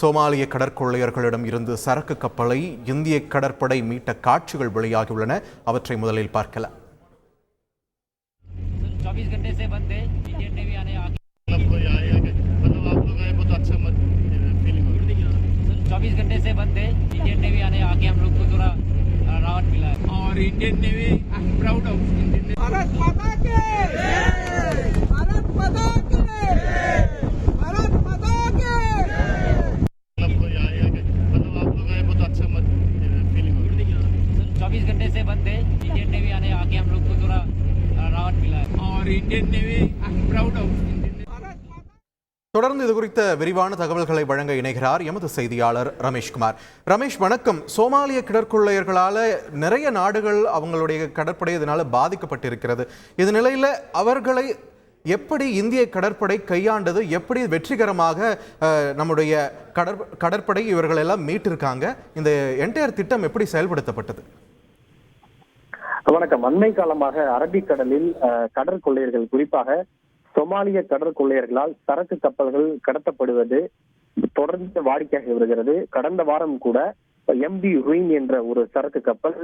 சோமாலிய கடற்கொள்ளையர்களிடம் இருந்து சரக்கு கப்பலை இந்திய கடற்படை மீட்ட காட்சிகள் வெளியாகியுள்ளன. அவற்றை முதலில் பார்க்கலாம். 24 घंटे से बंद है। इंडियन नेवी आने आगे 24 घंटे से बंद है। इंडियन नेवी आने आके हम लोग को थोड़ा राहत मिला है और Indian navy I am proud of Indian navy. Bharat माता के जय, भारत माता के जय, भारत माता के कोई आए मतलब आप लोग आए बहुत अच्छा फीलिंग हो रही है। 24 घंटे से बंद है। इंडियन नेवी आने आके हम लोग को थोड़ा राहत मिला है और Indian navy I am proud of Indian navy. தொடர்ந்து இது குறித்த விரிவான தகவல்களை வழங்க இணைகிறார் எமது செய்தியாளர் ரமேஷ்குமார். ரமேஷ், வணக்கம். சோமாலிய கடற்கொள்ளையர்களால நிறைய நாடுகள் அவங்களுடைய கடற்படை இதனால பாதிக்கப்பட்டிருக்கிறது. இந்த நிலையில அவர்களை எப்படி இந்திய கடற்படை கையாண்டது, எப்படி வெற்றிகரமாக நம்முடைய கடற்படை இவர்களெல்லாம் மீட்டிருக்காங்க, இந்த என்டையர் திட்டம் எப்படி செயல்படுத்தப்பட்டது? வணக்கம். அண்மை காலமாக அரபிக்கடலில் கடற்கொள்ளையர்கள், குறிப்பாக சோமாலிய கடற்கொள்ளையர்களால் சரக்கு கப்பல்கள் கடத்தப்படுவது தொடர்ந்து வாடிக்கையாகி வருகிறது. கடந்த வாரம் கூட MV Ruin என்ற ஒரு சரக்கு கப்பல்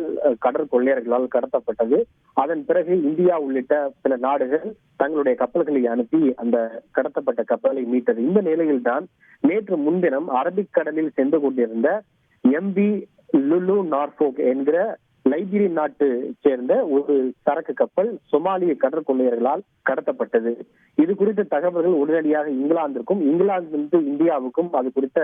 கடற்கொள்ளையர்களால் கடத்தப்பட்டது. அதன் பிறகு இந்தியா உள்ளிட்ட சில நாடுகள் தங்களுடைய கப்பல்களை அனுப்பி அந்த கடத்தப்பட்ட கப்பலை மீட்டது. இந்த நிலையில்தான் நேற்று முன்தினம் அரபிக்கடலில் சென்று கொண்டிருந்த MV லுலு நார்ஃபோக் என்கிற லைபீரிய நாட்டு சேர்ந்த ஒரு சரக்கு கப்பல் சோமாலிய கடற்கொள்ளையர்களால் கடத்தப்பட்டது. இது குறித்த தகவல்கள் உடனடியாக இங்கிலாந்திற்கும், இங்கிலாந்திலிருந்து இந்தியாவுக்கும் அது குறித்த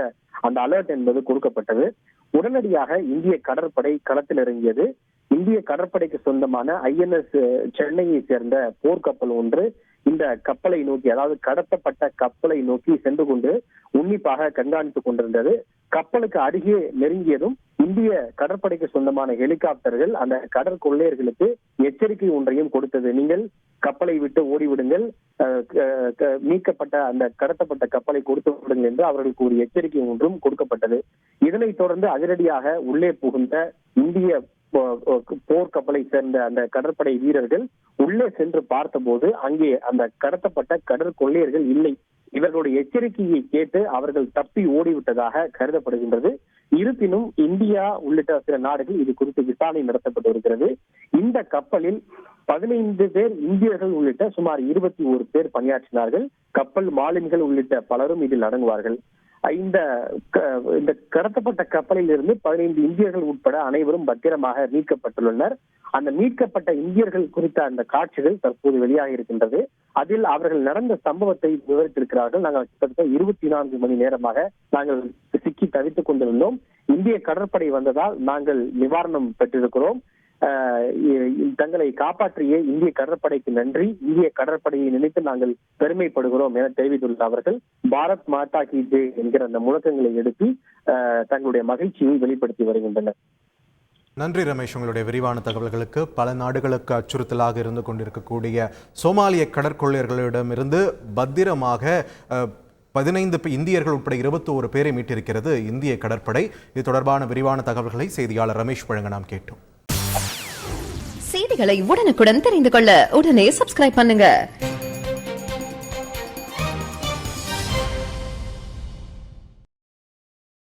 அந்த அலர்ட் என்பது கொடுக்கப்பட்டது. உடனடியாக இந்திய கடற்படை களத்தில் இறங்கியது. இந்திய கடற்படைக்கு சொந்தமான INS சென்னையை சேர்ந்த போர்க்கப்பல் ஒன்று இந்த கப்பலை நோக்கி, அதாவது கடத்தப்பட்ட கப்பலை நோக்கி சென்று கொண்டு உன்னிப்பாக கண்காணித்துக் கொண்டிருந்தது. கப்பலுக்கு அருகே நெருங்கியதும் இந்திய கடற்படைக்கு சொந்தமான ஹெலிகாப்டர்கள் அந்த கடற்கொள்ளையர்களுக்கு எச்சரிக்கை ஒன்றையும் கொடுத்தது. நீங்கள் கப்பலை விட்டு ஓடிவிடுங்கள், மீட்கப்பட்ட அந்த கடத்தப்பட்ட கப்பலை கொடுத்து விடுங்கள் என்று அவர்களுக்கு ஒரு எச்சரிக்கை ஒன்றும் கொடுக்கப்பட்டது. இதனைத் தொடர்ந்து அதிரடியாக உள்ளே புகுந்த இந்திய போர்க்கப்பலை சேர்ந்த அந்த கடற்படை வீரர்கள் உள்ளே சென்று பார்த்தபோது அங்கே அந்த கடத்தப்பட்ட கடற்கொள்ளையர்கள் இல்லை. இவர்களுடைய எச்சரிக்கையை கேட்டு அவர்கள் தப்பி ஓடிவிட்டதாக கருதப்படுகின்றது. இருப்பினும் இந்தியா உள்ளிட்ட சில நாடுகள் இது குறித்து விசாரணை நடத்தப்பட்டு வருகிறது. இந்த கப்பலில் 15 பேர் இந்தியர்கள் உள்ளிட்ட சுமார் 21 பேர் பணியாற்றினார்கள். கப்பல் மாலுமிகள் உள்ளிட்ட பலரும் இதில் அடங்குவார்கள். இந்த கடத்தப்பட்ட கப்பலில் இருந்து 15 இந்தியர்கள் உட்பட அனைவரும் பத்திரமாக மீட்கப்பட்டுள்ளனர். அந்த மீட்கப்பட்ட இந்தியர்கள் குறித்த அந்த காட்சிகள் தற்போது வெளியாக இருக்கின்றது. அதில் அவர்கள் நடந்த சம்பவத்தை விவரித்திருக்கிறார்கள். நாங்கள் கிட்டத்தட்ட 24 மணி நேரமாக நாங்கள் சிக்கி தவித்துக் கொண்டிருந்தோம். இந்திய கடற்படை வந்ததால் நாங்கள் நிவாரணம் பெற்றிருக்கிறோம். தங்களை காப்பாற்றிய இந்திய கடற்படைக்கு நன்றி, இந்திய கடற்படையை நினைத்து நாங்கள் பெருமைப்படுகிறோம் என தெரிவித்துள்ள அவர்கள் பாரத் மாதா கி ஜெய் என்கிற அந்த முழக்கங்களை எழுப்பி தங்களுடைய மகிழ்ச்சியை வெளிப்படுத்தி வருகின்றனர். நன்றி ரமேஷ், உங்களுடைய விரிவான தகவல்களுக்கு. பல நாடுகளுக்கு அச்சுறுத்தலாக இருந்து கொண்டிருக்கக்கூடிய சோமாலிய கடற்கொள்ளையர்களிடமிருந்து பத்திரமாக 15 இந்தியர்கள் உட்பட 21 பேரை மீட்டிருக்கிறது இந்திய கடற்படை. இது தொடர்பான விரிவான தகவல்களை செய்தியாளர் ரமேஷ் வழங்க நாம் கேட்டோம். செய்திகளை உடனுக்குடன் தெரிந்து கொள்ள உடனே சப்ஸ்கிரைப் பண்ணுங்க.